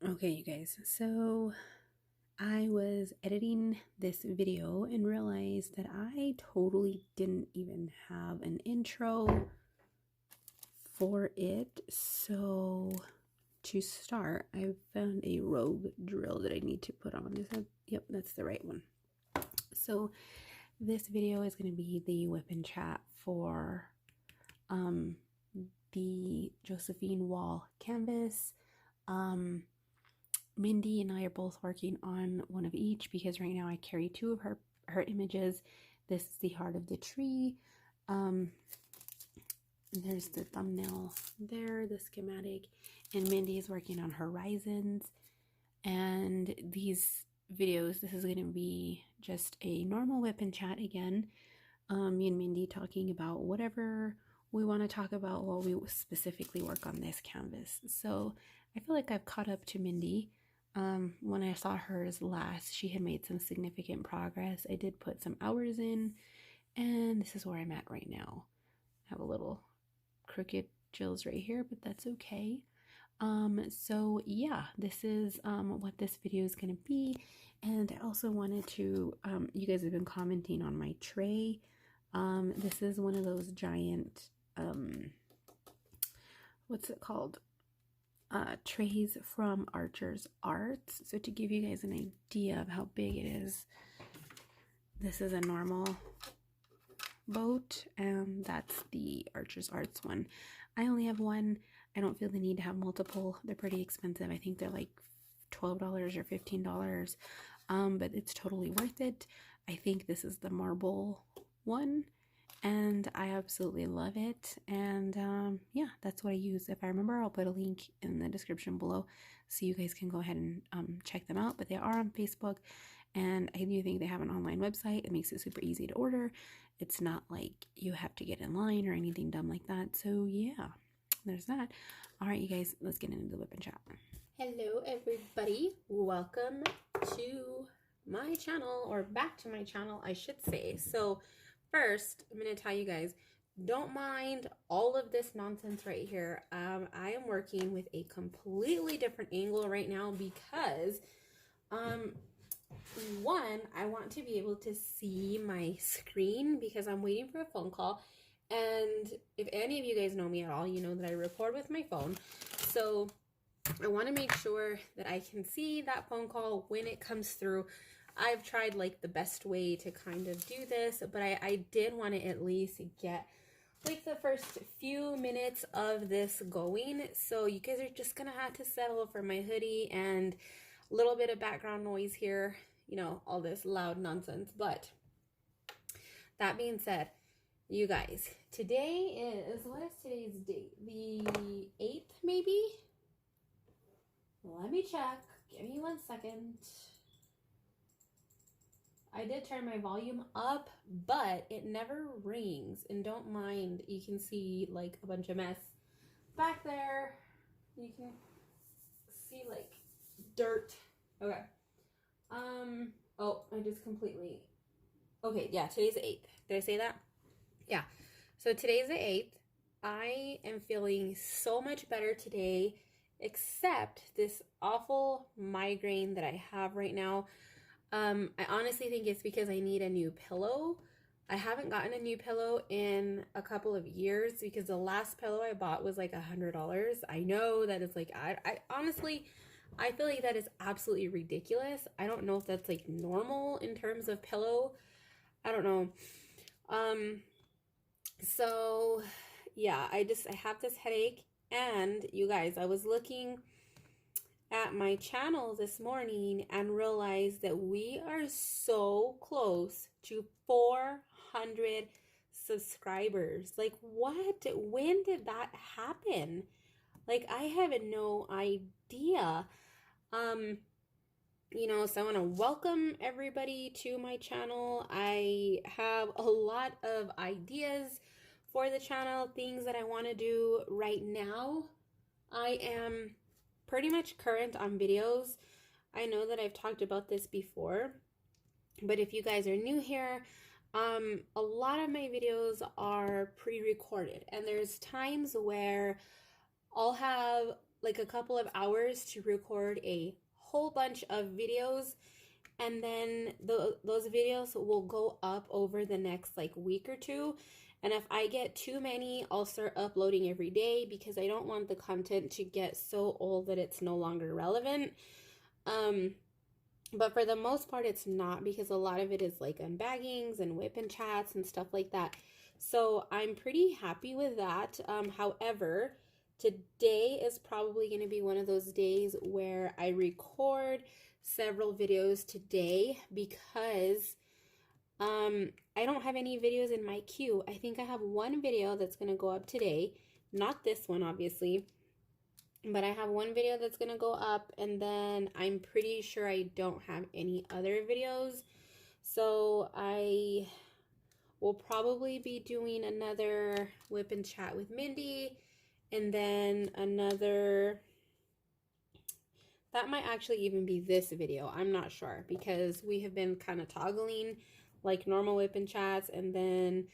Okay, you guys, so I was editing this video and realized that I totally didn't even have an intro for it. So to start, I found a rogue drill that I need to put on. Yep, that's the right one. So this video is going to be the WIP and chat for the Josephine Wall canvas. Mindy and I are both working on one of each because right now I carry two of her images. This is the heart of the tree. There's the thumbnail there, the schematic, and Mindy is working on horizons. And these videos, this is going to be just a normal WIP and chat again. Me and Mindy talking about whatever we want to talk about while we specifically work on this canvas. So I feel like I've caught up to Mindy. When I saw hers last, she had made some significant progress. I did put some hours in, and this is where I'm at right now. I have a little crooked Jills right here, but that's okay. So yeah, this is what this video is going to be. And I also wanted to, you guys have been commenting on my tray. This is one of those giant, what's it called? Trays from Archer's Arts. So to give you guys an idea of how big it is, this is a normal boat, and that's the Archer's Arts one. I only have one. I don't feel the need to have multiple. They're pretty expensive. I think they're like $12 or $15, but it's totally worth it. I think this is the marble one, and I absolutely love it. And yeah, that's what I use. If I remember, I'll put a link in the description below so you guys can go ahead and check them out. But they are on Facebook, and I do think they have an online website. It makes it super easy to order. It's not like you have to get in line or anything dumb like that. So yeah, there's that. All right, you guys, let's get into the WIP and chat. Hello, everybody. Welcome to my channel, or back to my channel, I should say. So first, I'm going to tell you guys, don't mind all of this nonsense right here. I am working with a completely different angle right now because, one, I want to be able to see my screen because I'm waiting for a phone call. And if any of you guys know me at all, you know that I record with my phone. So I want to make sure that I can see that phone call when it comes through. I've tried like the best way to kind of do this, but I did want to at least get like the first few minutes of this going. So you guys are just going to have to settle for my hoodie and a little bit of background noise here, you know, all this loud nonsense. But that being said, you guys, today is, what is today's date? The 8th, maybe? Let me check. Give me 1 second. I did turn my volume up, but it never rings. And don't mind, you can see like a bunch of mess back there. You can see like dirt. Okay. Oh, I just completely. Okay, yeah, today's the 8th. Did I say that? Yeah. So today's the 8th. I am feeling so much better today, except this awful migraine that I have right now. I honestly think it's because I need a new pillow. I haven't gotten a new pillow in a couple of years because the last pillow I bought was like $100. I know that it's like, I honestly, I feel like that is absolutely ridiculous. I don't know if that's like normal in terms of pillow. I don't know. So yeah, I have this headache. And you guys, I was looking at my channel this morning and realized that we are so close to 400 subscribers. Like, what? When did that happen? Like, I have no idea. You know, so I want to welcome everybody to my channel. I have a lot of ideas for the channel, things that I want to do right now. I am pretty much current on videos. I know that I've talked about this before, but if you guys are new here, a lot of my videos are pre-recorded, and there's times where I'll have like a couple of hours to record a whole bunch of videos, and then those videos will go up over the next like week or two. And if I get too many, I'll start uploading every day, because I don't want the content to get so old that it's no longer relevant. But for the most part, it's not, because a lot of it is like unbaggings and WIP and chats and stuff like that. So I'm pretty happy with that. However, today is probably going to be one of those days where I record several videos today, because I don't have any videos in my queue. I think I have one video that's going to go up today, not this one obviously, but I have one video that's going to go up, and then I'm pretty sure I don't have any other videos. So I will probably be doing another WIP and chat with Mindy, and then another, that might actually even be this video. I'm not sure, because we have been kind of toggling like normal WIP and chats, and then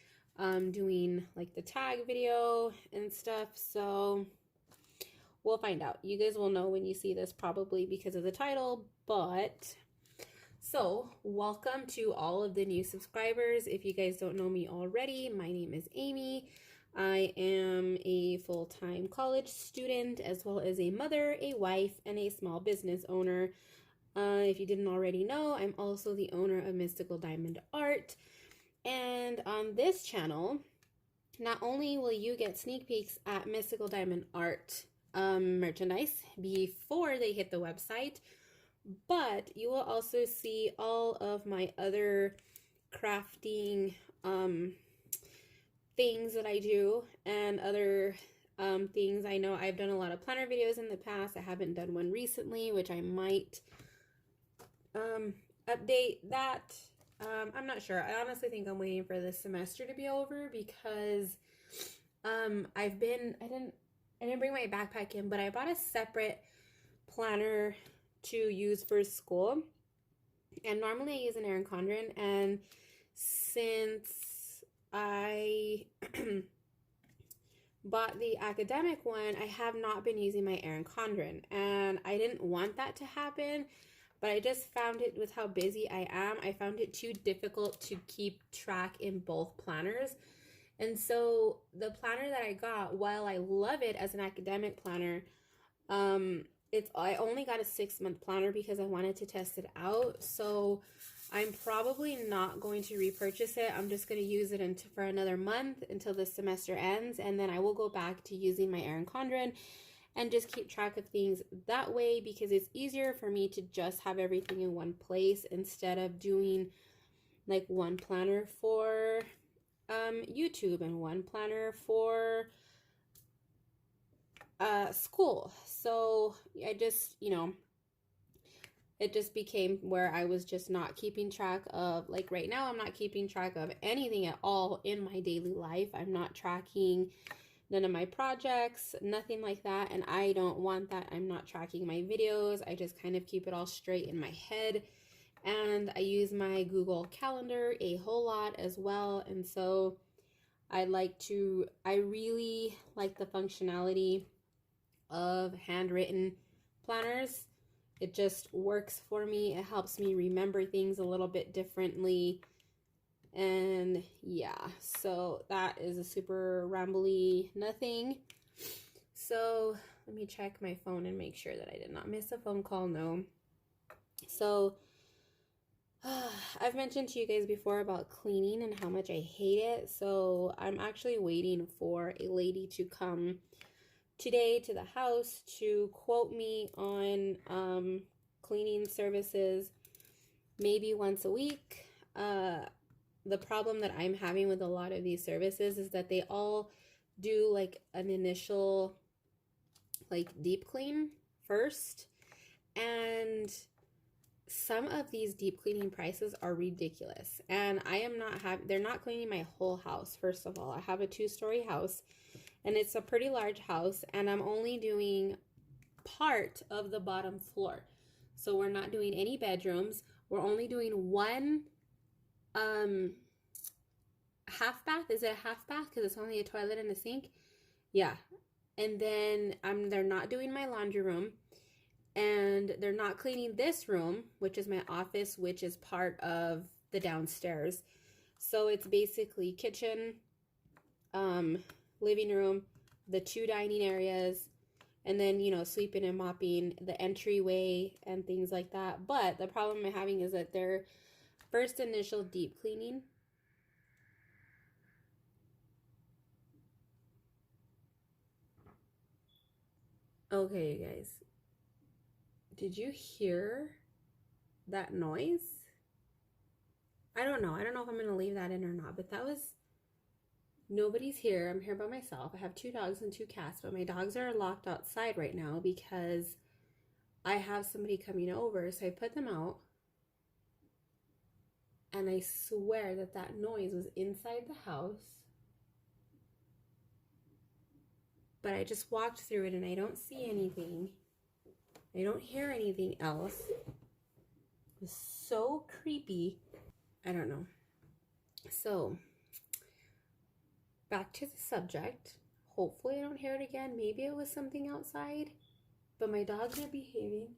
doing like the tag video and stuff. So we'll find out. You guys will know when you see this, probably because of the title. But so welcome to all of the new subscribers. If you guys don't know me already, my name is Amy. I am a full-time college student, as well as a mother, a wife, and a small business owner. If you didn't already know, I'm also the owner of Mystical Diamond Art. And on this channel, not only will you get sneak peeks at Mystical Diamond Art merchandise before they hit the website, but you will also see all of my other crafting things that I do, and other things. I know I've done a lot of planner videos in the past. I haven't done one recently, which I might update that. I'm not sure. I honestly think I'm waiting for this semester to be over, because I didn't bring my backpack in, but I bought a separate planner to use for school. And normally I use an Erin Condren, and since I bought the academic one, I have not been using my Erin Condren, and I didn't want that to happen, but I just found it, with how busy I am, I found it too difficult to keep track in both planners. And so the planner that I got, while I love it as an academic planner, I only got a 6-month planner because I wanted to test it out. So I'm probably not going to repurchase it. I'm just going to use it for another month until the semester ends, and then I will go back to using my Erin Condren and just keep track of things that way, because it's easier for me to just have everything in one place instead of doing like one planner for YouTube and one planner for school. So I just, it just became where I was just not keeping track of, like right now, I'm not keeping track of anything at all in my daily life. I'm not tracking none of my projects, nothing like that. And I don't want that. I'm not tracking my videos. I just kind of keep it all straight in my head. And I use my Google Calendar a whole lot as well. And so I really like the functionality of handwritten planners. It just works for me. It helps me remember things a little bit differently. And yeah, so that is a super rambly nothing. So let me check my phone and make sure that I did not miss a phone call. No. So I've mentioned to you guys before about cleaning and how much I hate it. So I'm actually waiting for a lady to come today to the house to quote me on cleaning services maybe once a week. The problem that I'm having with a lot of these services is that they all do like an initial like deep clean first, and some of these deep cleaning prices are ridiculous. And they're not cleaning my whole house. First of all, I have a 2-story house, and it's a pretty large house, and I'm only doing part of the bottom floor. So we're not doing any bedrooms. We're only doing one half bath. Is it a half bath? Because it's only a toilet and a sink. Yeah. And then they're not doing my laundry room, and they're not cleaning this room, which is my office, which is part of the downstairs. So it's basically kitchen, living room, the 2 dining areas, and then, you know, sweeping and mopping the entryway and things like that. But the problem I'm having is that their first initial deep cleaning, okay, you guys, did you hear that noise? I don't know if I'm going to leave that in or not, but that was, nobody's here. I'm here by myself. I have 2 dogs and 2 cats, but my dogs are locked outside right now because I have somebody coming over. So I put them out, and I swear that that noise was inside the house. But I just walked through it and I don't see anything. I don't hear anything else. It was so creepy. I don't know. So, back to the subject. Hopefully I don't hear it again. Maybe it was something outside. But my dogs are behaving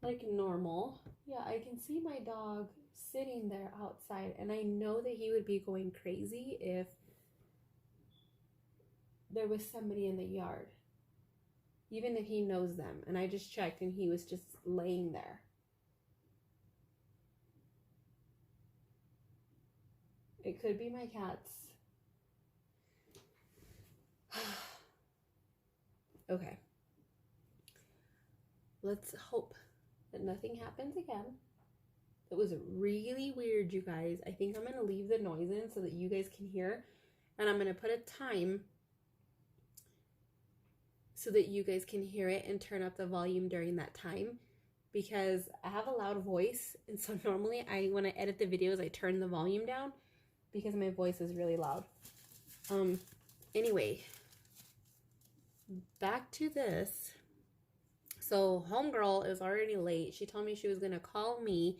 like normal. Yeah, I can see my dog sitting there outside. And I know that he would be going crazy if there was somebody in the yard. Even if he knows them. And I just checked and he was just laying there. It could be my cats. Okay. Let's hope that nothing happens again. It was really weird, you guys. I think I'm going to leave the noise in so that you guys can hear. And I'm going to put a time so that you guys can hear it and turn up the volume during that time. Because I have a loud voice. And so normally when I edit the videos, I turn the volume down because my voice is really loud. Anyway, back to this. So homegirl is already late. She told me she was going to call me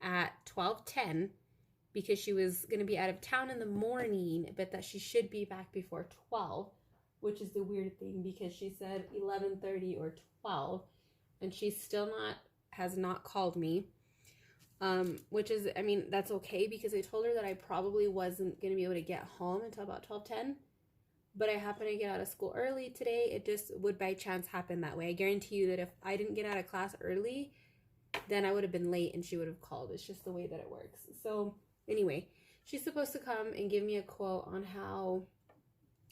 at 12:10 because she was going to be out of town in the morning, but that she should be back before 12, which is the weird thing because she said 11:30 or 12, and she still has not called me. Which is, I mean, that's okay because I told her that I probably wasn't going to be able to get home until about 12:10. But I happened to get out of school early today. It just would by chance happen that way. I guarantee you that if I didn't get out of class early, then I would have been late and she would have called. It's just the way that it works. So anyway, she's supposed to come and give me a quote on how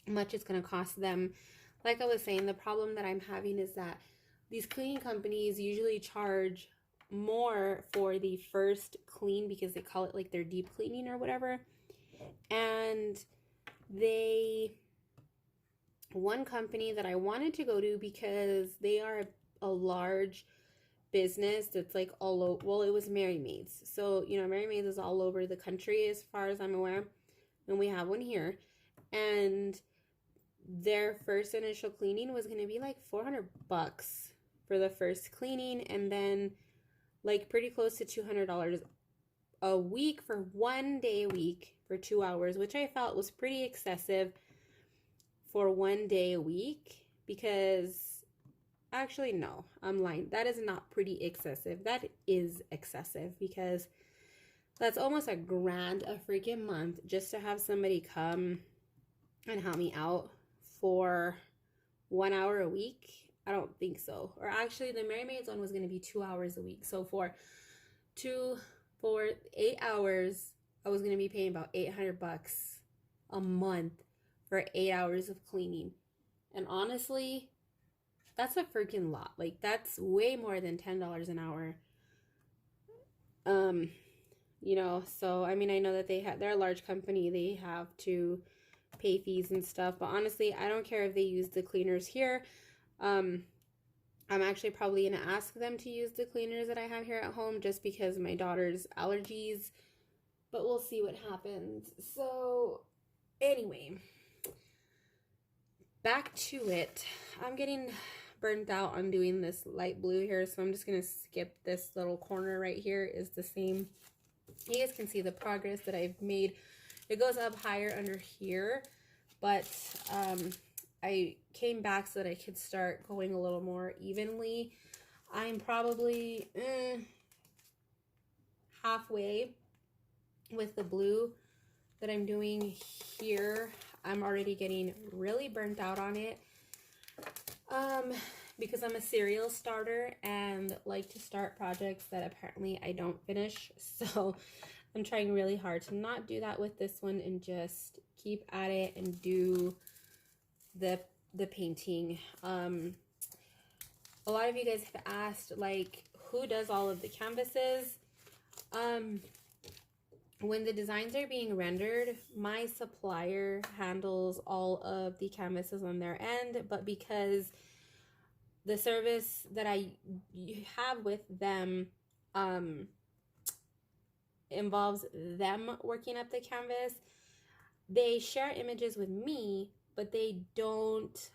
much it's going to cost them. Like I was saying, the problem that I'm having is that these cleaning companies usually charge more for the first clean because they call it like their deep cleaning or whatever. And one company that I wanted to go to because they are a large business that's like all over, well, it was Mary Maids. So, you know, Mary Maids is all over the country as far as I'm aware. And we have one here. And their first initial cleaning was going to be like $400 for the first cleaning. And then like pretty close to $200 a week for 1 day a week for 2 hours, which I felt was pretty excessive for 1 day a week because actually, no, I'm lying. That is not pretty excessive. That is excessive because that's almost $1,000 a freaking month just to have somebody come and help me out for 1 hour a week. I don't think so. Or actually, the Mary Maids one was going to be 2 hours a week. So for 8 hours, I was going to be paying about $800 a month for 8 hours of cleaning. And honestly, that's a freaking lot. Like, that's way more than $10 an hour. You know, so I mean, I know that they're a large company. They have to pay fees and stuff, but honestly, I don't care if they use the cleaners here. I'm actually probably going to ask them to use the cleaners that I have here at home just because of my daughter's allergies, but we'll see what happens. So anyway, back to it. I'm getting burnt out on doing this light blue here, so I'm just going to skip this little corner right here. Is the same. You guys can see the progress that I've made. It goes up higher under here, but I came back so that I could start going a little more evenly. I'm probably halfway with the blue that I'm doing here. I'm already getting really burnt out on it because I'm a serial starter and like to start projects that apparently I don't finish. So I'm trying really hard to not do that with this one and just keep at it and do the painting. A lot of you guys have asked, like, who does all of the canvases? When the designs are being rendered, my supplier handles all of the canvases on their end, but because the service that I have with them involves them working up the canvas, they share images with me, but they don't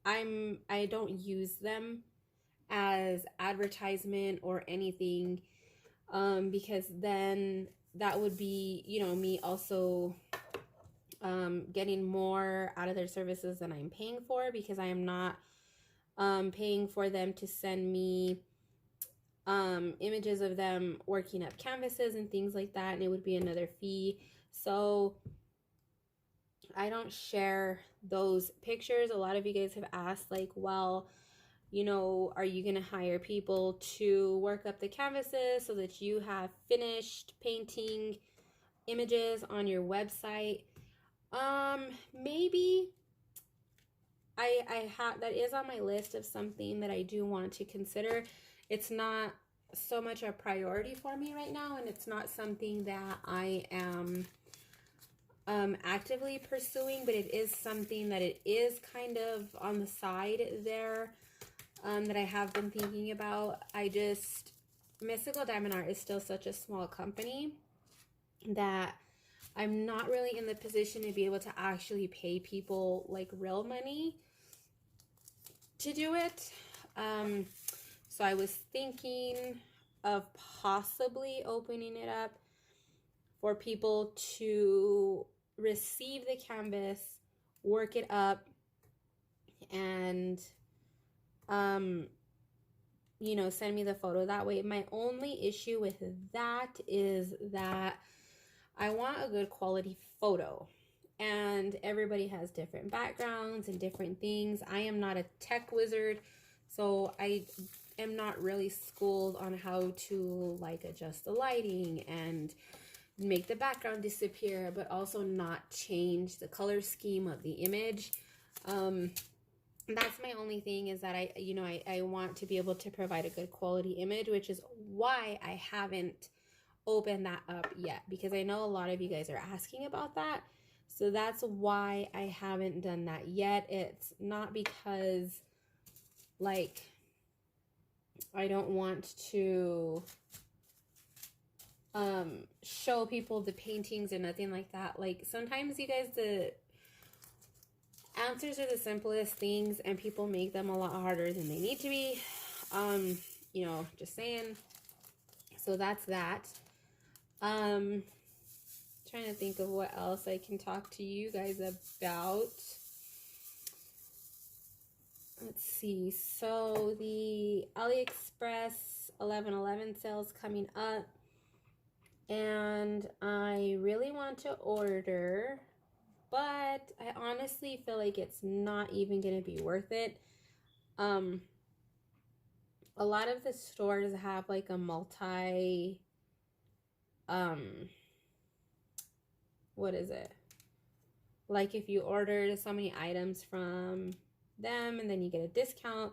I don't use them as advertisement or anything, because then that would be, you know, me also getting more out of their services than I'm paying for, because I am not paying for them to send me images of them working up canvases and things like that, and it would be another fee. So I don't share those pictures. A lot of you guys have asked, like, well, you know, are you going to hire people to work up the canvases so that you have finished painting images on your website? Maybe. I have, that is on my list of something that I do want to consider. It's not so much a priority for me right now, and it's not something that I am actively pursuing, but it is something that it is kind of on the side there, that I have been thinking about. Mystical Diamond Art is still such a small company that I'm not really in the position to be able to actually pay people like real money to do it. So I was thinking of possibly opening it up for people to receive the canvas, work it up, and you know, send me the photo that way. My only issue with that is that I want a good quality photo, and everybody has different backgrounds and different things. I am not a tech wizard, so I am not really schooled on how to like adjust the lighting and make the background disappear, but also not change the color scheme of the image. That's my only thing, is that I want to be able to provide a good quality image, which is why I haven't opened that up yet, because I know a lot of you guys are asking about that. So that's why I haven't done that yet. It's not because like I don't want to show people the paintings or nothing like that. Like, sometimes you guys, the answers are the simplest things and people make them a lot harder than they need to be. You know, just saying. So that's that. Trying to think of what else I can talk to you guys about. Let's see. So the AliExpress 11/11 sale's coming up, and I really want to order, but I honestly feel like it's not even going to be worth it. A lot of the stores have like a multi, what is it? Like, if you order so many items from them and then you get a discount.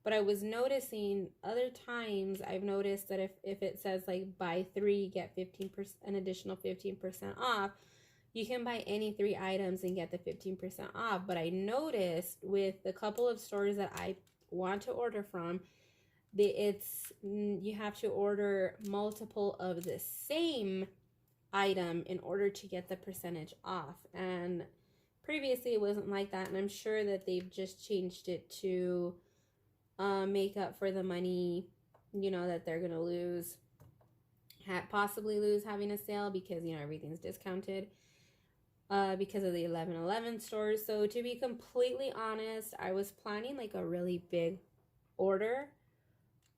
But I was noticing other times, I've noticed that if it says like buy 3, get 15%, an additional 15% off, you can buy any 3 items and get the 15% off. But I noticed with a couple of stores that I want to order from, you have to order multiple of the same item in order to get the percentage off. And previously it wasn't like that, and I'm sure that they've just changed it to make up for the money, you know, that they're gonna possibly lose having a sale, because, you know, everything's discounted. because of the 11/11 stores. So to be completely honest, I was planning like a really big order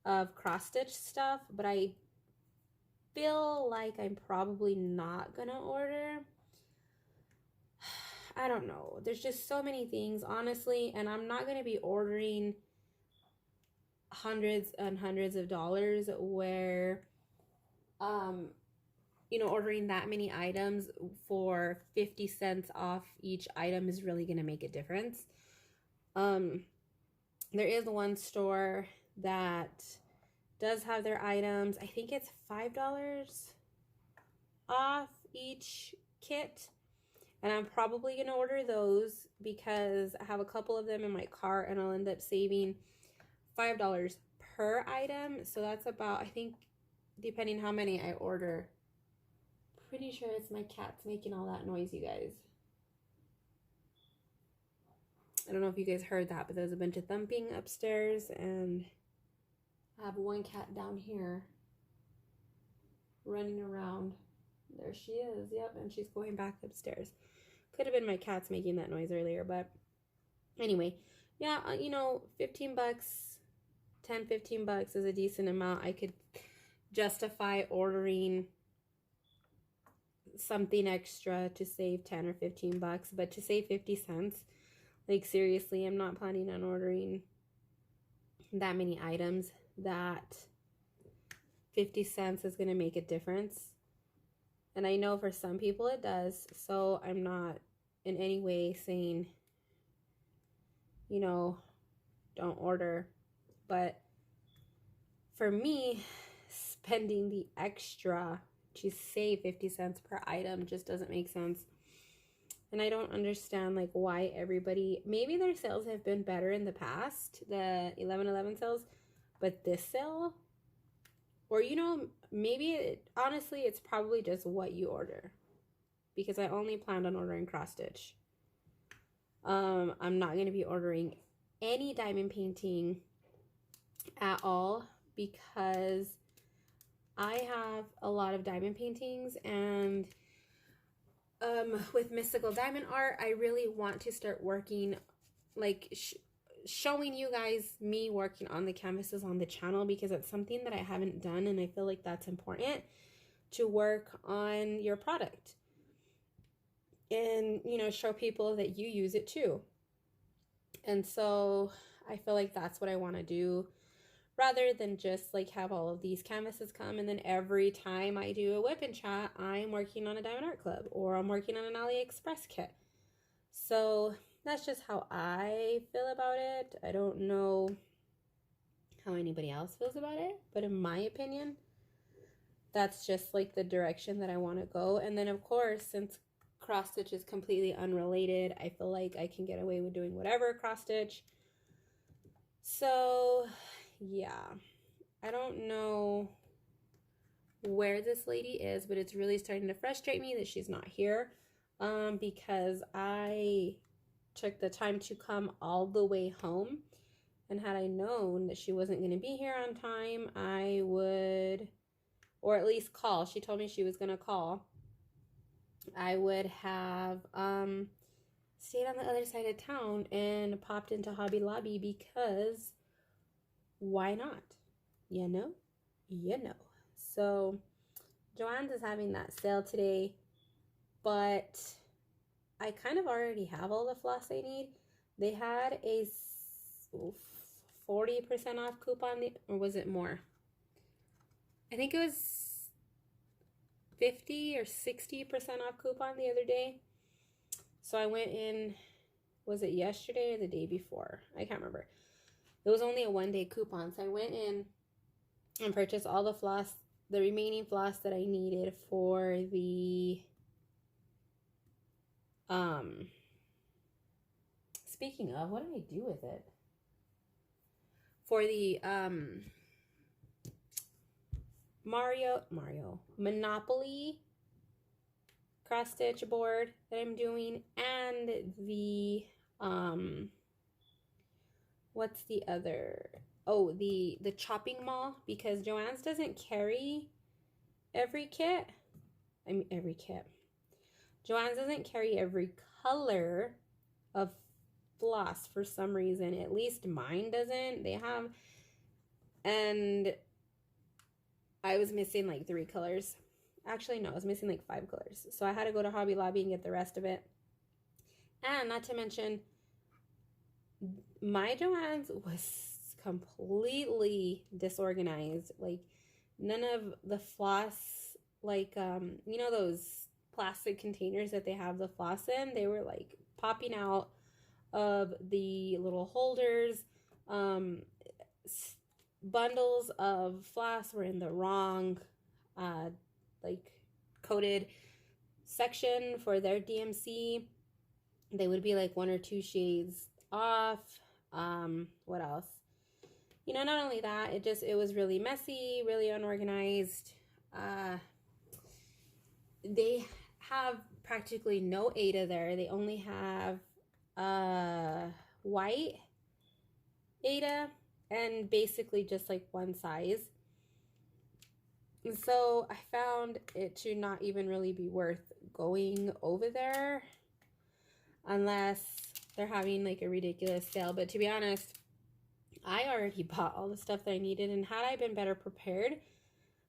of cross stitch stuff, but I feel like I'm probably not gonna order. I don't know. There's just so many things, honestly, and I'm not gonna be ordering hundreds and hundreds of dollars where you know, ordering that many items for 50 cents off each item is really going to make a difference. There is one store that does have their items. I think it's $5 off each kit. And I'm probably going to order those because I have a couple of them in my cart and I'll end up saving $5 per item. So that's about, I think, depending how many I order. Pretty sure it's my cats making all that noise, you guys. I don't know if you guys heard that, but there's a bunch of thumping upstairs, and I have one cat down here running around. There she is. Yep, and she's going back upstairs. Could have been my cats making that noise earlier, but anyway, yeah, you know, 15 bucks, 10, 15 bucks is a decent amount. I could justify ordering something extra to save 10 or 15 bucks, but to save 50 cents, like seriously, I'm not planning on ordering that many items that 50 cents is going to make a difference. And I know for some people it does, so I'm not in any way saying, you know, don't order. But for me, spending the extra to save 50 cents per item just doesn't make sense. And I don't understand like why everybody, maybe their sales have been better in the past, the 11/11 sales, but this sale, or you know, maybe honestly it's probably just what you order, because I only planned on ordering cross stitch. I'm not going to be ordering any diamond painting at all because I have a lot of diamond paintings, and with mystical diamond art, I really want to start working, like showing you guys me working on the canvases on the channel, because it's something that I haven't done, and I feel like that's important to work on your product and, you know, show people that you use it too. And so I feel like that's what I want to do, rather than just like have all of these canvases come and then every time I do a WIP and chat, I'm working on a Diamond Art Club or I'm working on an AliExpress kit. So that's just how I feel about it. I don't know how anybody else feels about it, but in my opinion, that's just like the direction that I want to go. And then of course, since cross stitch is completely unrelated, I feel like I can get away with doing whatever cross stitch. So yeah, I don't know where this lady is, but it's really starting to frustrate me that she's not here, because I took the time to come all the way home, and had I known that she wasn't going to be here on time, I would, or at least call. She told me she was going to call. I would have stayed on the other side of town and popped into Hobby Lobby, because why not? You know? You know. So, Joann's is having that sale today, but I kind of already have all the floss I need. They had a 40% off coupon, or was it more? I think it was 50 or 60% off coupon the other day. So I went in, was it yesterday or the day before? I can't remember. It was only a one-day coupon. So I went in and purchased all the floss, the remaining floss that I needed for the, speaking of, what did I do with it? For the, Monopoly cross stitch board that I'm doing, and the, what's the other? Oh, the chopping mall, because Joann's doesn't carry every kit. I mean, every kit. Joann's doesn't carry every color of floss for some reason. At least mine doesn't. They have, and I was missing like 3 colors. Actually, no, I was missing like 5 colors. So I had to go to Hobby Lobby and get the rest of it. And not to mention, my Joann's was completely disorganized. Like, none of the floss, like, you know those plastic containers that they have the floss in? They were like popping out of the little holders. Bundles of floss were in the wrong, like, coded section for their DMC. They would be like 1 or 2 shades off. What else? You know, not only that, it was really messy, really unorganized. They have practically no Ada there. They only have white Ada and basically just like one size. And so I found it to not even really be worth going over there unless they're having like a ridiculous sale. But to be honest, I already bought all the stuff that I needed, and had I been better prepared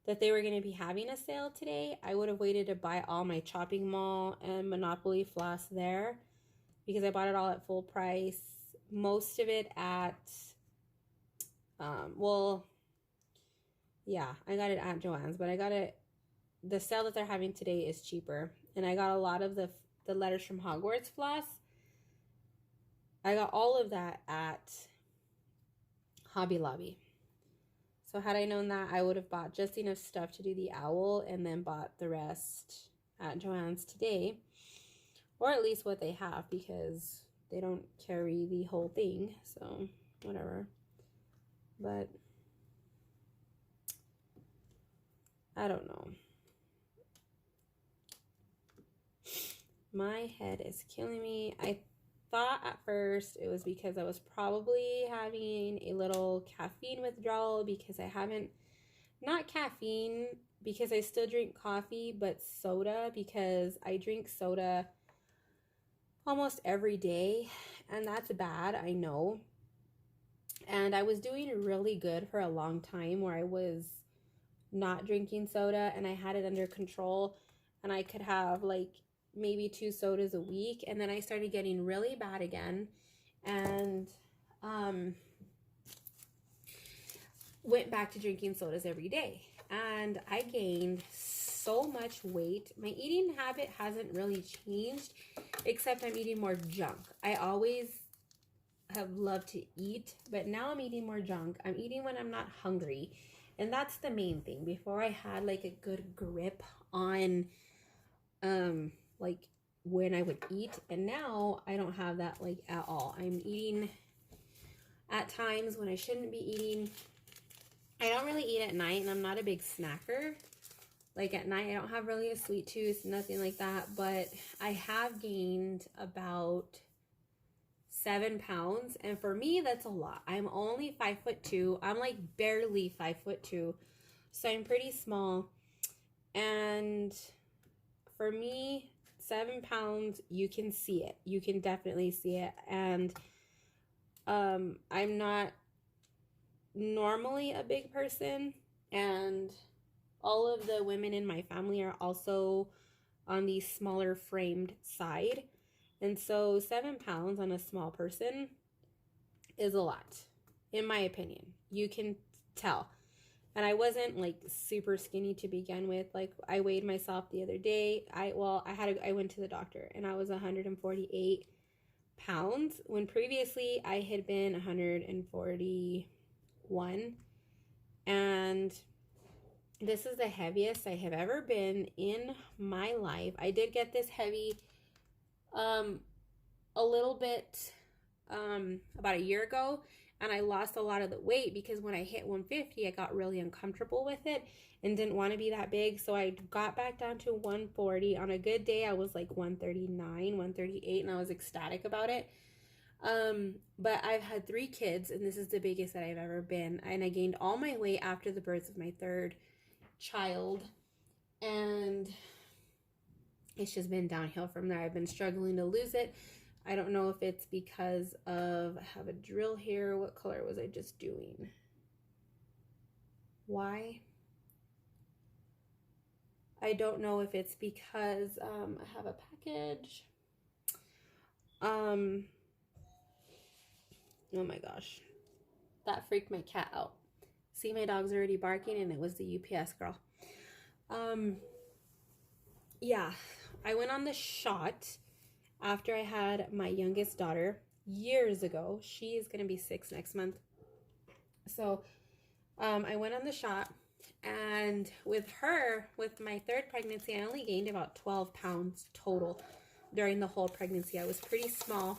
that they were going to be having a sale today, I would have waited to buy all my Chopping Mall and Monopoly floss there, because I bought it all at full price. Most of it at, well, yeah, I got it at Joann's, but I got it, the sale that they're having today is cheaper. And I got a lot of the Letters from Hogwarts floss. I got all of that at Hobby Lobby. So had I known that, I would have bought just enough stuff to do the owl and then bought the rest at Joann's today. Or at least what they have, because they don't carry the whole thing. So, whatever. But I don't know. My head is killing me. I thought at first it was because I was probably having a little caffeine withdrawal, because I haven't, not caffeine because I still drink coffee, but soda, because I drink soda almost every day, and that's bad, I know. And I was doing really good for a long time where I was not drinking soda and I had it under control, and I could have like maybe 2 sodas a week, and then I started getting really bad again, and went back to drinking sodas every day, and I gained so much weight. My eating habit hasn't really changed, except I'm eating more junk. I always have loved to eat, but now I'm eating more junk. I'm eating when I'm not hungry, and that's the main thing. Before, I had like a good grip on like when I would eat, and now I don't have that like at all. I'm eating at times when I shouldn't be eating. I don't really eat at night, and I'm not a big snacker. Like at night, I don't have really a sweet tooth, nothing like that, but I have gained about 7 pounds, and for me, that's a lot. I'm only 5'2". I'm like barely 5'2", so I'm pretty small, and for me, 7 pounds, you can see it. You can definitely see it. And I'm not normally a big person, and all of the women in my family are also on the smaller framed side. And so 7 pounds on a small person is a lot, in my opinion. You can tell. And I wasn't like super skinny to begin with. Like, I weighed myself the other day. I went to the doctor, and I was 148 pounds when previously I had been 141. And this is the heaviest I have ever been in my life. I did get this heavy a little bit about a year ago, and I lost a lot of the weight because when I hit 150, I got really uncomfortable with it and didn't want to be that big. So I got back down to 140. On a good day, I was like 139, 138, and I was ecstatic about it. But I've had 3 kids, and this is the biggest that I've ever been. And I gained all my weight after the birth of my 3rd child. And it's just been downhill from there. I've been struggling to lose it. I don't know if it's because of, I have a drill here. What color was I just doing? Why? I don't know if it's because I have a package. Oh my gosh. That freaked my cat out. See, my dog's already barking, and it was the UPS girl. Yeah, I went on the shot after I had my youngest daughter years ago. She is going to be 6 next month. So I went on the shot, and with her, with my third pregnancy, I only gained about 12 pounds total during the whole pregnancy. I was pretty small.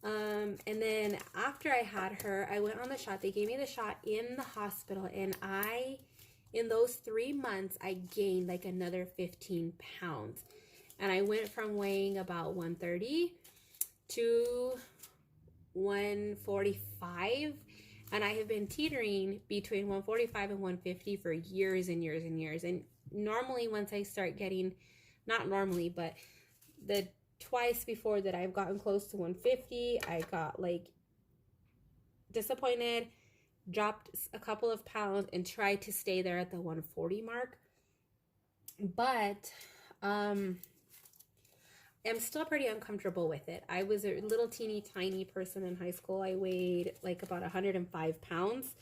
And then after I had her, I went on the shot. They gave me the shot in the hospital, and in those 3 months, I gained like another 15 pounds. And I went from weighing about 130 to 145. And I have been teetering between 145 and 150 for years and years and years. And normally once I start getting, not normally, but the twice before that I've gotten close to 150, I got like disappointed, dropped a couple of pounds, and tried to stay there at the 140 mark. But I'm still pretty uncomfortable with it. I was a little teeny tiny person in high school. I weighed like about 105 pounds.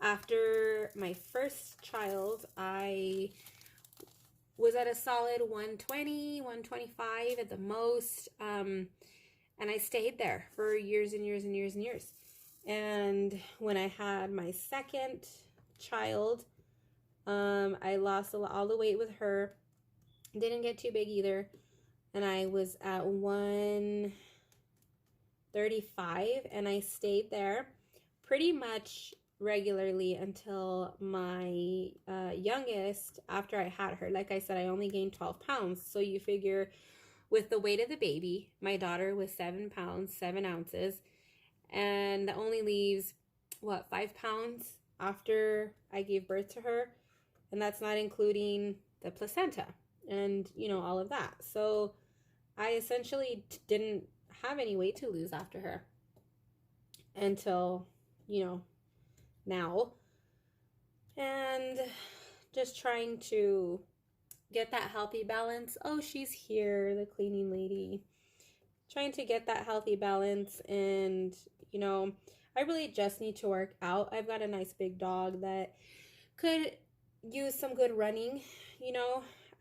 After my first child, I was at a solid 120, 125 at the most. And I stayed there for years and years and years and years. And when I had my second child, I lost all the weight with her. Didn't get too big either. And I was at 135, and I stayed there pretty much regularly until my youngest, after I had her. Like I said, I only gained 12 pounds. So you figure with the weight of the baby, my daughter was 7 pounds, 7 ounces. And that only leaves, 5 pounds after I gave birth to her. And that's not including the placenta and, all of that. So I essentially didn't have any weight to lose after her until, now. And just trying to get that healthy balance. Oh, she's here, the cleaning lady. Trying to get that healthy balance, and, I really just need to work out. I've got a nice big dog that could use some good running,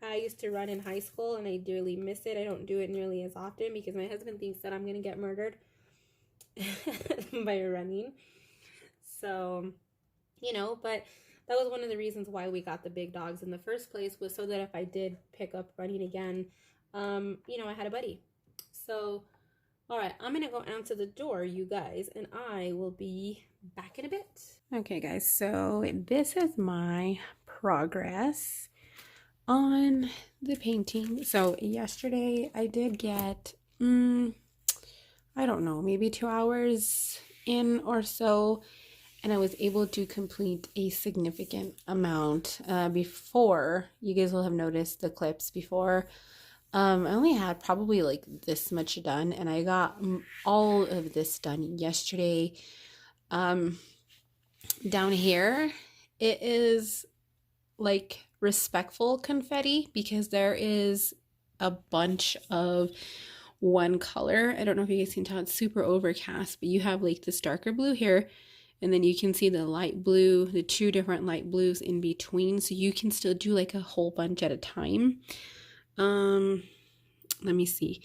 I used to run in high school, and I dearly miss it. I don't do it nearly as often because my husband thinks that I'm going to get murdered by running. So, but that was one of the reasons why we got the big dogs in the first place, was so that if I did pick up running again, I had a buddy. So, all right, I'm going to go answer the door, you guys, and I will be back in a bit. Okay, guys, so this is my progress on the painting. So yesterday I did get, I don't know, maybe 2 hours in or so, and I was able to complete a significant amount. Before, you guys will have noticed the clips before, I only had probably like this much done, and I got all of this done yesterday. Down here, it is like respectful confetti because there is a bunch of one color. I don't know if you guys can tell, it's super overcast, but you have like this darker blue here, and then you can see the light blue, the 2 different light blues in between, so you can still do like a whole bunch at a time. Let me see.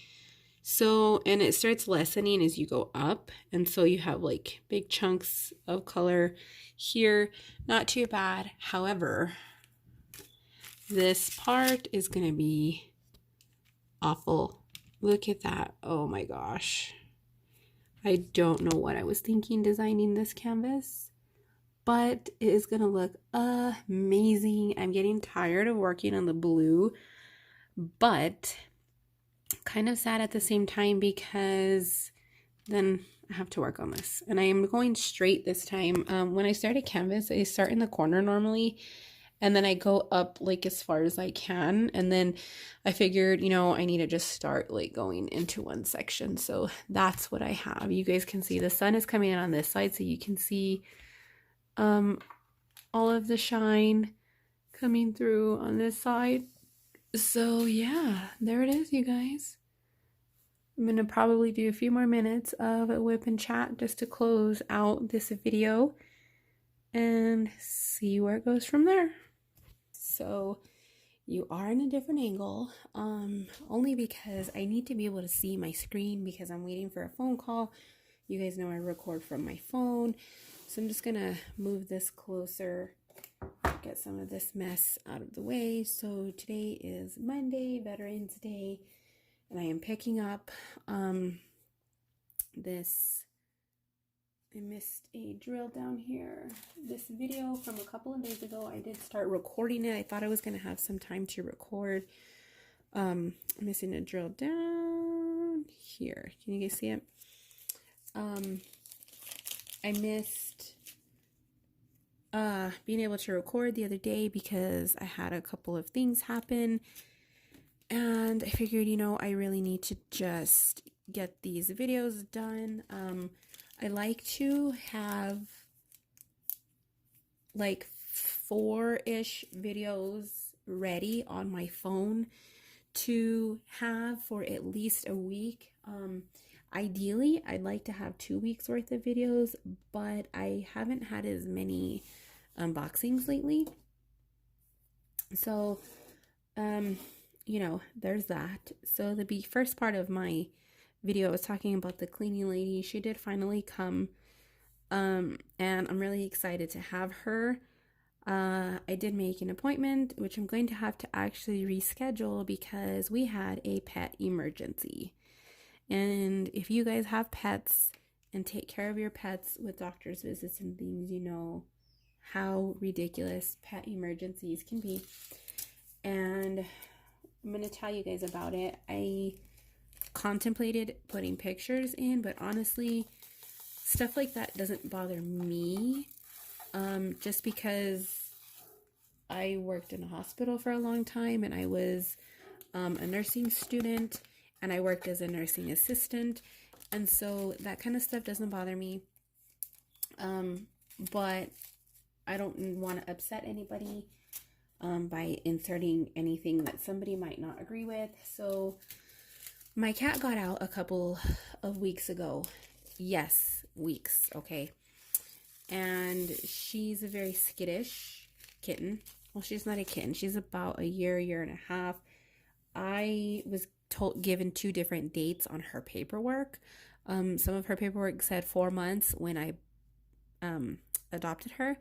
So, and it starts lessening as you go up, and so you have like big chunks of color here. Not too bad. However, this part is going to be awful. Look at that. Oh my gosh. I don't know what I was thinking designing this canvas, but it is going to look amazing. I'm getting tired of working on the blue, but kind of sad at the same time because then I have to work on this. And I am going straight this time. When I start a canvas, I start in the corner normally, and then I go up like as far as I can, and then I figured, you know, I need to just start like going into one section. So that's what I have. You guys can see the sun is coming in on this side, so you can see all of the shine coming through on this side. So yeah, there it is, you guys. I'm gonna probably do a few more minutes of a WIP and chat just to close out this video and see where it goes from there. So you are in a different angle, only because I need to be able to see my screen because I'm waiting for a phone call. You guys know I record from my phone, so I'm just gonna move this closer, get some of this mess out of the way. So today is Monday, Veterans Day, and I am picking up this, I missed a drill down here. This video from a couple of days ago, I did start recording it. I thought I was going to have some time to record. I'm missing a drill down here. Can you guys see it? I missed being able to record the other day because I had a couple of things happen. And I figured, you know, I really need to just get these videos done. I like to have like 4-ish videos ready on my phone to have for at least a week. Ideally, I'd like to have 2 weeks worth of videos, but I haven't had as many unboxings lately. So, you know, there's that. So the first part of my video, I was talking about the cleaning lady. She did finally come, and I'm really excited to have her. I did make an appointment, which I'm going to have to actually reschedule because we had a pet emergency. And if you guys have pets and take care of your pets with doctor's visits and things, you know how ridiculous pet emergencies can be. And I'm going to tell you guys about it. I contemplated putting pictures in, but honestly, stuff like that doesn't bother me, just because I worked in a hospital for a long time, and I was a nursing student, and I worked as a nursing assistant, and so that kind of stuff doesn't bother me, but I don't want to upset anybody by inserting anything that somebody might not agree with. So my cat got out a couple of weeks ago. Yes, weeks, okay. And she's a very skittish kitten. Well, she's not a kitten. She's about a year and a half. I was given 2 different dates on her paperwork. Some of her paperwork said 4 months when I adopted her.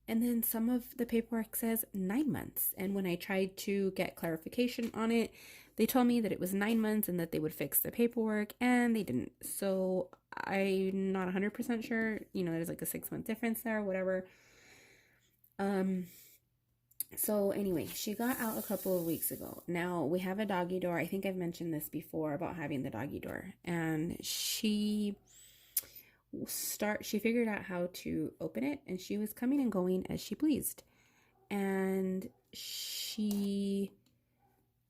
And then some of the paperwork says 9 months. And when I tried to get clarification on it, they told me that it was 9 months and that they would fix the paperwork, and they didn't. So I'm not 100% sure. You know, there's like a 6-month difference there, whatever. So anyway, she got out a couple of weeks ago. Now we have a doggy door. I think I've mentioned this before about having the doggy door. And she figured out how to open it, and she was coming and going as she pleased. And she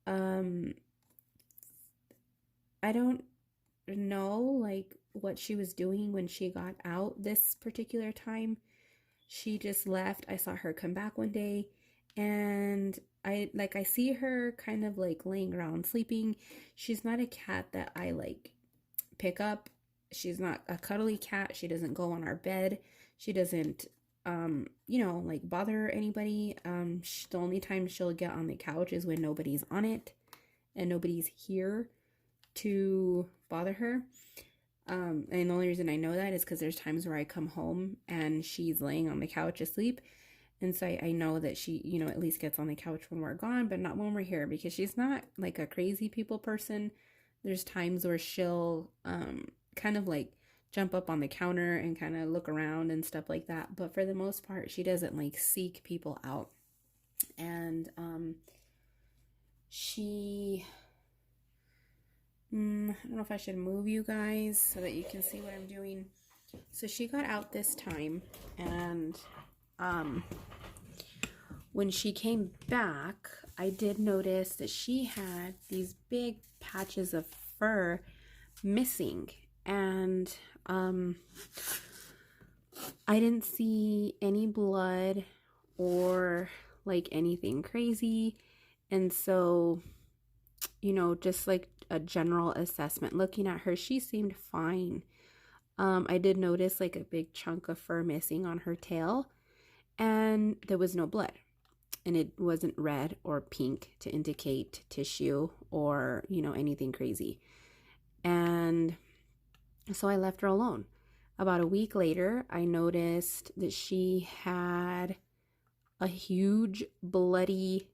I don't know like what she was doing when she got out this particular time. She just left. I saw her come back one day, and I see her kind of like laying around sleeping. She's not a cat that I like pick up. She's not a cuddly cat. She doesn't go on our bed. She doesn't you know, like bother anybody. The only time she'll get on the couch is when nobody's on it and nobody's here to bother her. And the only reason I know that is because there's times where I come home and she's laying on the couch asleep. And so I know that she, you know, at least gets on the couch when we're gone, but not when we're here, because she's not like a crazy people person. There's times where she'll kind of like jump up on the counter and kind of look around and stuff like that. But for the most part, she doesn't like seek people out. And she... I don't know if I should move you guys so that you can see what I'm doing. So she got out this time, and when she came back, I did notice that she had these big patches of fur missing, and I didn't see any blood or like anything crazy. And so, you know, just like a general assessment, looking at her, she seemed fine. I did notice like a big chunk of fur missing on her tail, and there was no blood, and it wasn't red or pink to indicate tissue or, you know, anything crazy. And so I left her alone. About a week later, I noticed that she had a huge bloody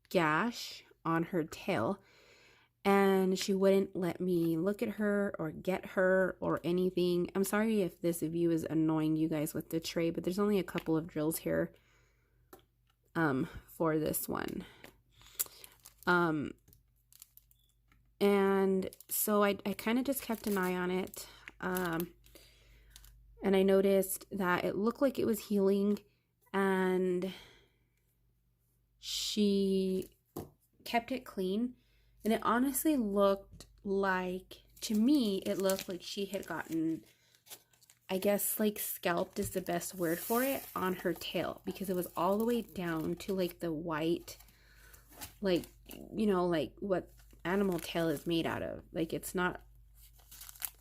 gash on her tail, and she wouldn't let me look at her or get her or anything. I'm sorry if this view is annoying you guys with the tray, but there's only a couple of drills here for this one. And so I kind of just kept an eye on it. And I noticed that it looked like it was healing, and she kept it clean. And it honestly looked like, to me, it looked like she had gotten, I guess like scalped is the best word for it, on her tail, because it was all the way down to like the white, like, you know, like what animal tail is made out of. Like, it's not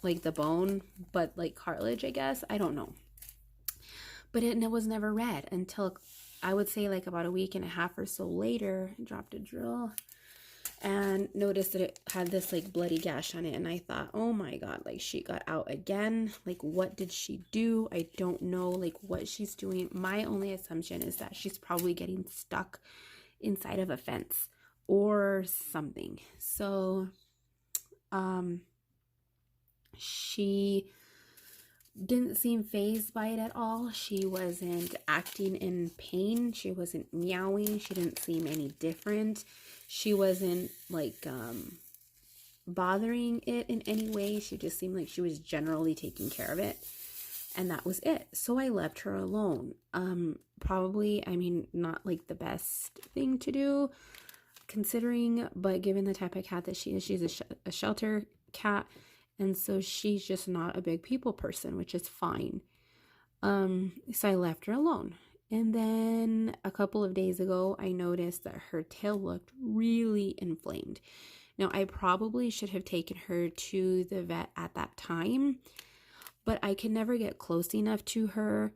like the bone, but like cartilage, I guess. I don't know. But it was never red until I would say like about a week and a half or so later. I dropped a drill and noticed that it had this like bloody gash on it, and I thought, oh my god, like she got out again. Like, what did she do? I don't know like what she's doing. My only assumption is that she's probably getting stuck inside of a fence or something. So she didn't seem fazed by it at all. She wasn't acting in pain. She wasn't meowing. She didn't seem any different. She wasn't like bothering it in any way. She just seemed like she was generally taking care of it, and that was it. So I left her alone. Probably, I mean, not like the best thing to do considering, but given the type of cat that she is, she's a shelter cat, and so she's just not a big people person, which is fine. So I left her alone. And then a couple of days ago, I noticed that her tail looked really inflamed. Now, I probably should have taken her to the vet at that time, but I could never get close enough to her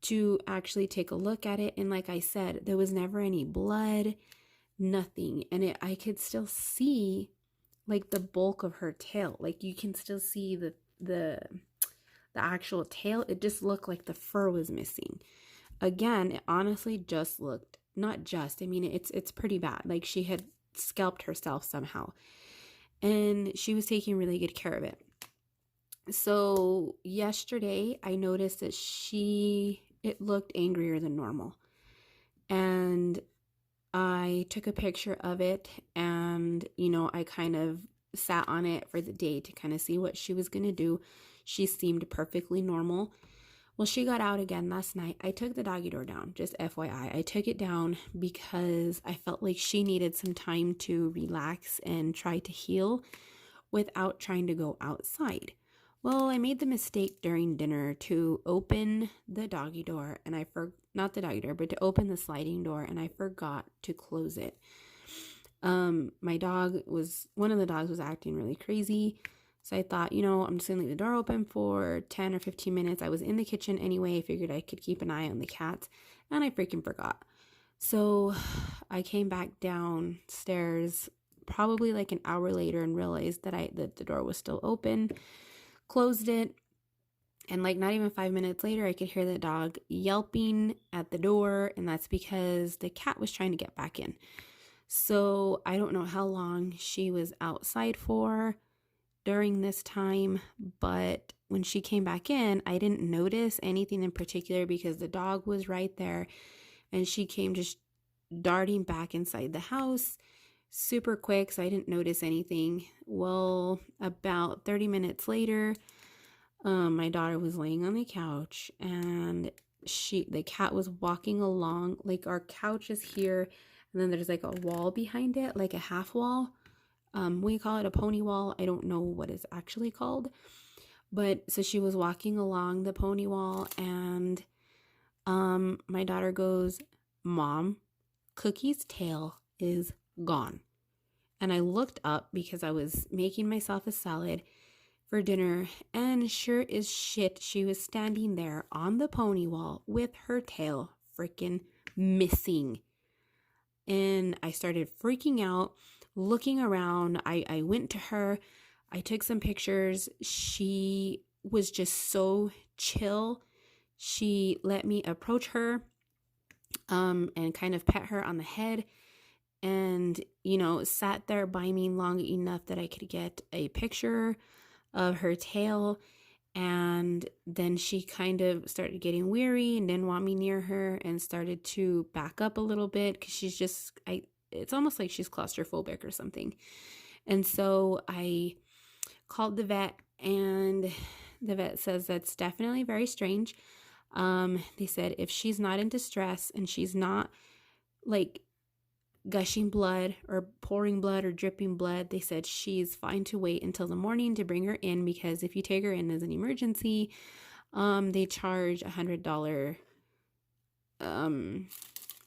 to actually take a look at it. And like I said, there was never any blood, nothing. And I could still see like the bulk of her tail. Like, you can still see the actual tail. It just looked like the fur was missing. Again, it honestly just looked, not just, I mean, it's pretty bad. Like, she had scalped herself somehow, and she was taking really good care of it. So yesterday I noticed that it looked angrier than normal, and I took a picture of it, and, you know, I kind of sat on it for the day to kind of see what she was going to do. She seemed perfectly normal. Well, she got out again last night. I took the doggy door down, just FYI. I took it down because I felt like she needed some time to relax and try to heal without trying to go outside. Well, I made the mistake during dinner to open the doggy door, and not the doggy door, but to open the sliding door, and I forgot to close it. One of the dogs was acting really crazy. So I thought, you know, I'm just going to leave the door open for 10 or 15 minutes. I was in the kitchen anyway. I figured I could keep an eye on the cats, and I freaking forgot. So I came back downstairs probably like an hour later and realized that the door was still open, closed it, and like not even 5 minutes later, I could hear the dog yelping at the door, and that's because the cat was trying to get back in. So I don't know how long she was outside for during this time, but when she came back in, I didn't notice anything in particular because the dog was right there, and she came just darting back inside the house super quick, so I didn't notice anything. Well, about 30 minutes later, my daughter was laying on the couch, and the cat was walking along, like our couch is here, and then there's like a wall behind it, like a half wall. We call it a pony wall. I don't know what it's actually called. But so she was walking along the pony wall, and my daughter goes, "Mom, Cookie's tail is gone." And I looked up because I was making myself a salad for dinner, and sure as shit, she was standing there on the pony wall with her tail freaking missing. And I started freaking out, looking around. I went to her. I took some pictures. She was just so chill. She let me approach her and kind of pet her on the head, and, sat there by me long enough that I could get a picture of her tail. And then she kind of started getting weary and didn't want me near her and started to back up a little bit because it's almost like she's claustrophobic or something. And so I called the vet, and the vet says that's definitely very strange. They said if she's not in distress and she's not like gushing blood or pouring blood or dripping blood, they said she's fine to wait until the morning to bring her in, because if you take her in as an emergency, they charge $100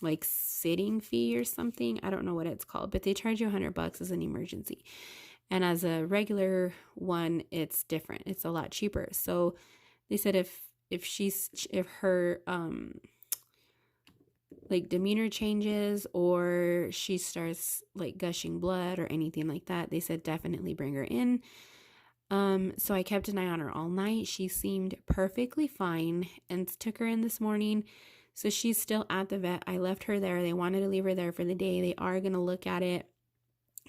like sitting fee or something. I don't know what it's called, but they charge you $100 as an emergency, and as a regular one it's different. It's a lot cheaper. So they said if her like demeanor changes or she starts like gushing blood or anything like that, they said definitely bring her in. So I kept an eye on her all night. She seemed perfectly fine and took her in this morning. So she's still at the vet. I left her there. They wanted to leave her there for the day. They are going to look at it.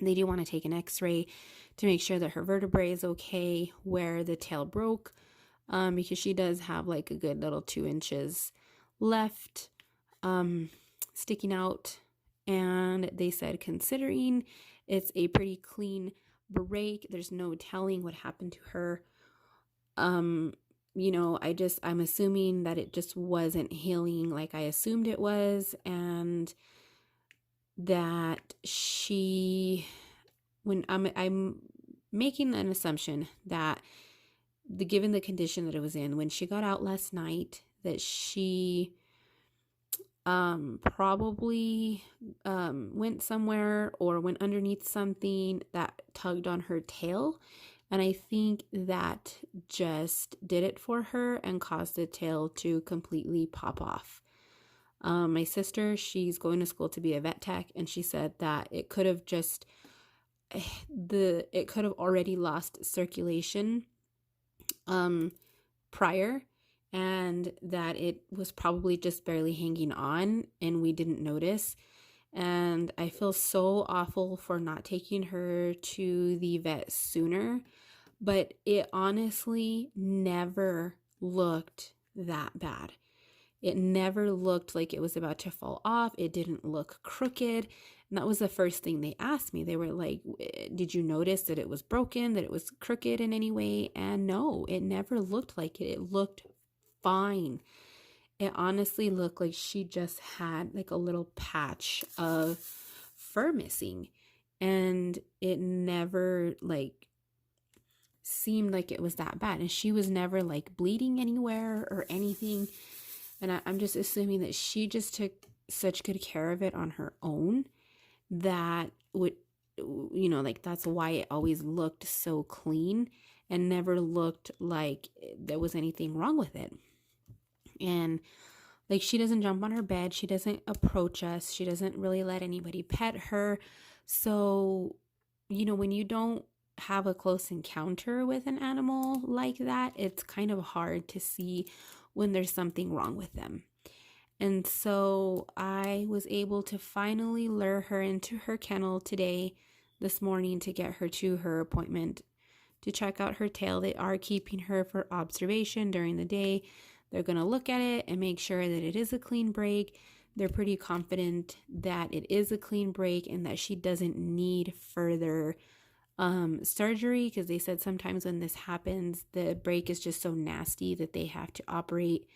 They do want to take an x-ray to make sure that her vertebrae is okay where the tail broke, because she does have like a good little 2 inches left sticking out. And they said considering it's a pretty clean break, there's no telling what happened to her. I'm assuming that it just wasn't healing like I assumed it was, and that I'm making an assumption that given the condition that it was in when she got out last night, that she probably went somewhere or went underneath something that tugged on her tail. And I think that just did it for her and caused the tail to completely pop off. My sister, she's going to school to be a vet tech, and she said that it could have already lost circulation prior, and that it was probably just barely hanging on and we didn't notice. And I feel so awful for not taking her to the vet sooner, but it honestly never looked that bad. It never looked like it was about to fall off. It didn't look crooked. And that was the first thing they asked me. They were like, did you notice that it was broken, that it was crooked in any way? And no, it never looked like it. It looked fine. It honestly looked like she just had like a little patch of fur missing, and it never like seemed like it was that bad. And she was never like bleeding anywhere or anything. And I'm just assuming that she just took such good care of it on her own that that's why it always looked so clean and never looked like there was anything wrong with it. And like, she doesn't jump on her bed. She doesn't approach us. She doesn't really let anybody pet her. So, when you don't have a close encounter with an animal like that, it's kind of hard to see when there's something wrong with them. And so I was able to finally lure her into her kennel this morning, to get her to her appointment to check out her tail. They are keeping her for observation during the day. They're going to look at it and make sure that it is a clean break. They're pretty confident that it is a clean break and that she doesn't need further surgery, because they said sometimes when this happens, the break is just so nasty that they have to operate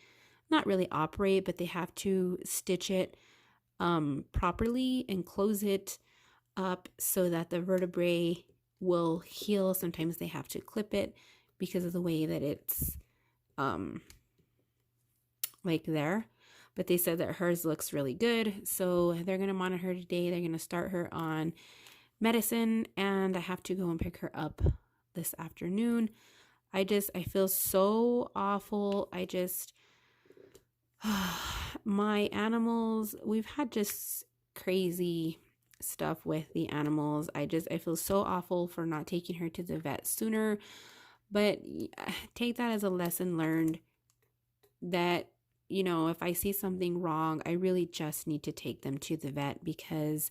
not really operate, but they have to stitch it properly and close it up so that the vertebrae will heal. Sometimes they have to clip it because of the way that it's like there. But they said that hers looks really good, so they're going to monitor her today. They're going to start her on medicine, and I have to go and pick her up this afternoon. I feel so awful. My animals, we've had just crazy stuff with the animals. I feel so awful for not taking her to the vet sooner, but take that as a lesson learned that, you know, if I see something wrong, I really just need to take them to the vet, because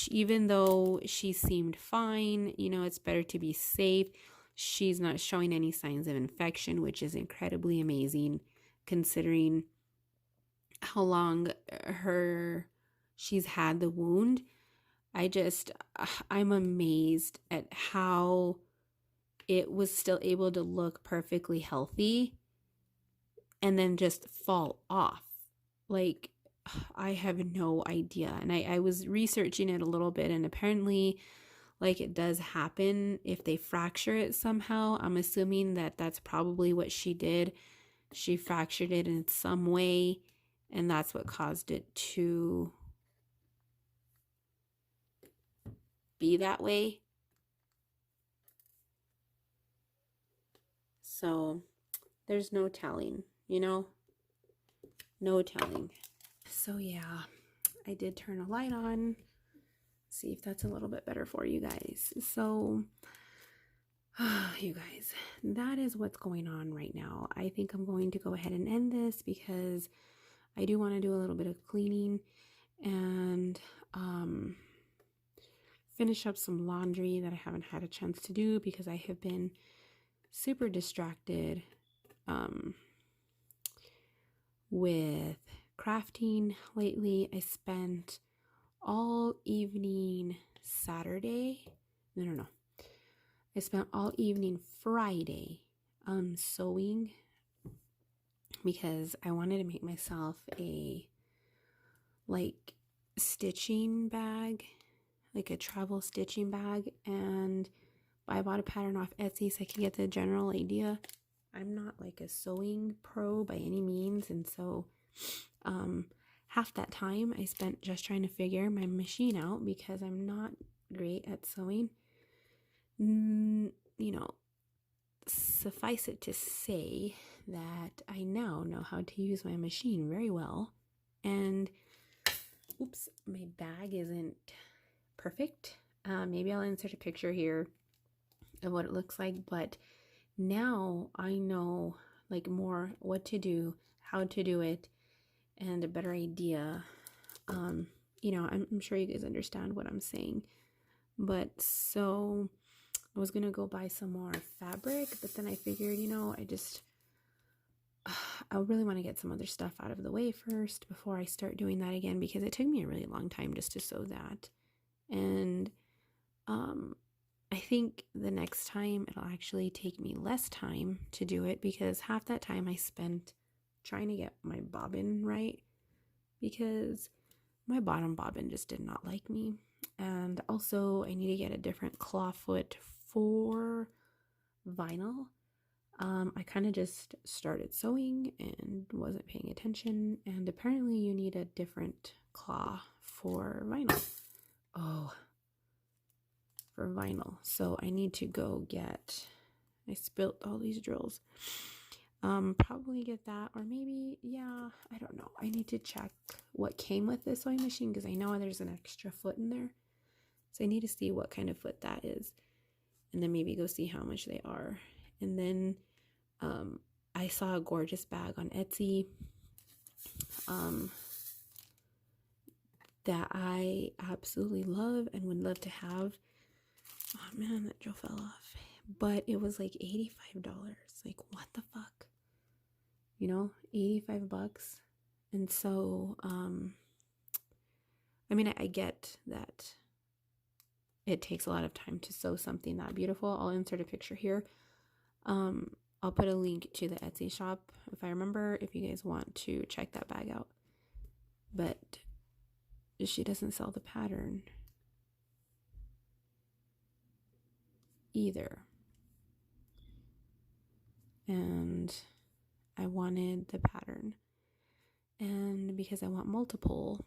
even though she seemed fine, you know, it's better to be safe. She's not showing any signs of infection, which is incredibly amazing considering how long she's had the wound. I'm amazed at how it was still able to look perfectly healthy and then just fall off. Like, I have no idea. And I was researching it a little bit, and apparently, like, it does happen if they fracture it somehow. I'm assuming that that's probably what she did. She fractured it in some way, and that's what caused it to be that way. So there's no telling, you know? No telling. So yeah, I did turn a light on. See if that's a little bit better for you guys. So, you guys, that is what's going on right now. I think I'm going to go ahead and end this because I do want to do a little bit of cleaning and finish up some laundry that I haven't had a chance to do because I have been super distracted with crafting lately. I spent all evening Saturday. No. I spent all evening Friday sewing because I wanted to make myself a like stitching bag, like a travel stitching bag, and I bought a pattern off Etsy so I could get the general idea. I'm not like a sewing pro by any means, and so half that time I spent just trying to figure my machine out because I'm not great at sewing. You know, suffice it to say that I now know how to use my machine very well. And oops, my bag isn't perfect. Maybe I'll insert a picture here of what it looks like, but now I know like more what to do, how to do it, and a better idea. You know, I'm sure you guys understand what I'm saying. But so I was gonna go buy some more fabric, but then I figured, you know, I really want to get some other stuff out of the way first before I start doing that again, because it took me a really long time just to sew that. And I think the next time it'll actually take me less time to do it, because half that time I spent trying to get my bobbin right, because my bottom bobbin just did not like me. And also I need to get a different claw foot for vinyl. I kind of just started sewing and wasn't paying attention, and apparently you need a different claw for vinyl. For vinyl. So I need to go get, I spilt all these drills. Probably get that, or maybe, yeah, I don't know. I need to check what came with this sewing machine because I know there's an extra foot in there. So I need to see what kind of foot that is, and then maybe go see how much they are. And then I saw a gorgeous bag on Etsy that I absolutely love and would love to have. Oh man, that drill fell off. But it was like $85. Like, what the fuck? You know, $85. And so, I mean, I get that it takes a lot of time to sew something that beautiful. I'll insert a picture here. I'll put a link to the Etsy shop if I remember, if you guys want to check that bag out. But she doesn't sell the pattern either. And I wanted the pattern. And because I want multiple,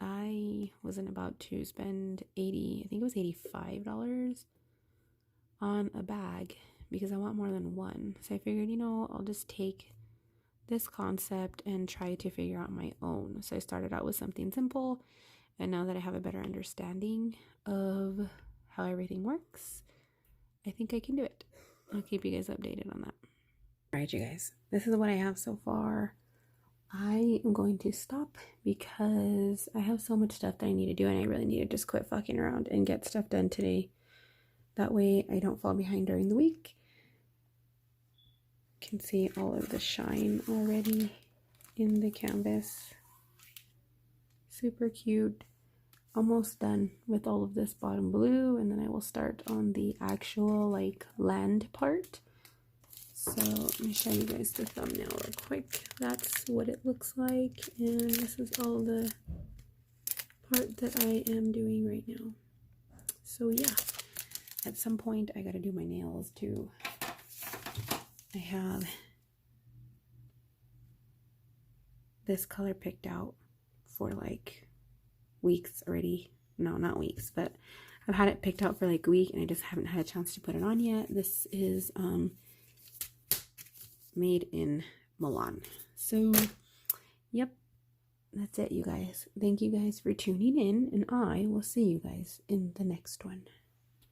I wasn't about to spend I think it was $85 on a bag because I want more than one. So I figured, I'll just take this concept and try to figure out my own. So I started out with something simple, and now that I have a better understanding of how everything works, I think I can do it. I'll keep you guys updated on that. All right, you guys, this is what I have so far. I am going to stop because I have so much stuff that I need to do, and I really need to just quit fucking around and get stuff done today. That way I don't fall behind during the week. You can see all of the shine already in the canvas. Super cute. Almost done with all of this bottom blue, and then I will start on the actual land part. So let me show you guys the thumbnail real quick. That's what it looks like, and this is all the part that I am doing right now. So yeah, at some point I gotta do my nails too. I have this color picked out for weeks already. No, not weeks, but I've had it picked out for a week, and I just haven't had a chance to put it on yet. This is made in Milan. So yep, that's it, you guys. Thank you guys for tuning in, and I will see you guys in the next one.